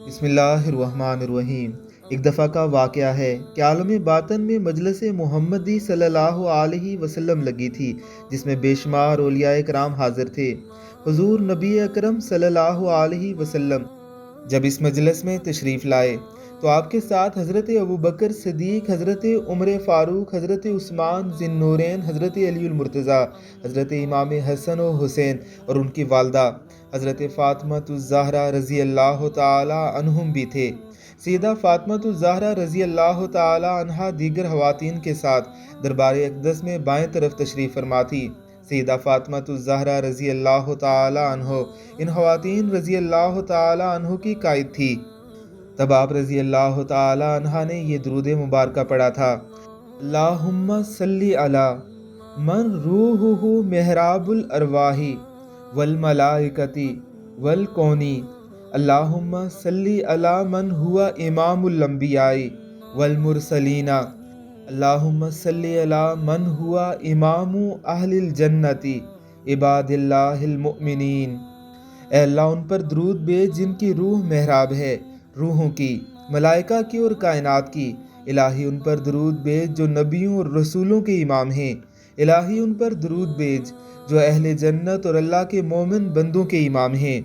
بسم اللہ الرحمن الرحیم۔ ایک دفعہ کا واقعہ ہے کہ عالم باطن میں مجلس محمدی صلی اللہ علیہ وسلم لگی تھی، جس میں بے شمار اولیاء کرام حاضر تھے۔ حضور نبی اکرم صلی اللہ علیہ وسلم جب اس مجلس میں تشریف لائے تو آپ کے ساتھ حضرت ابوبکر صدیق، حضرت عمر فاروق، حضرت عثمان ذی النورین، حضرت علی المرتضیٰ، حضرت امام حسن و حسین اور ان کی والدہ حضرت فاطمہ الزہرا رضی اللہ تعالی عنہم بھی تھے۔ سیدہ فاطمہ الزہرا رضی اللہ تعالی عنہا دیگر خواتین کے ساتھ دربار اقدس میں بائیں طرف تشریف فرما تھی۔ سیدہ فاطمہ الزہرا رضی اللہ تعالی عنہ ان خواتین رضی اللہ تعالی عنہ کی قائد تھی۔ تب آپ رضی اللہ تعالی عنہ نے یہ درود مبارکہ پڑھا تھا: اللہم صلی علی من روحہ محراب الارواح والملائکۃ والکون، اللہم صلی علی من ہوا امام الانبیاء والمرسلین، اللہم صلی علی من ہوا امام اہل الجنت عباد اللہ المؤمنین۔ اے اللہ ان پر درود بھیج جن کی روح محراب ہے، روحوں کی، ملائکہ کی اور کائنات کی۔ الہی ان پر درود بھیج جو نبیوں اور رسولوں کے امام ہیں۔ الہی ان پر درود بھیج جو اہل جنت اور اللہ کے مومن بندوں کے امام ہیں۔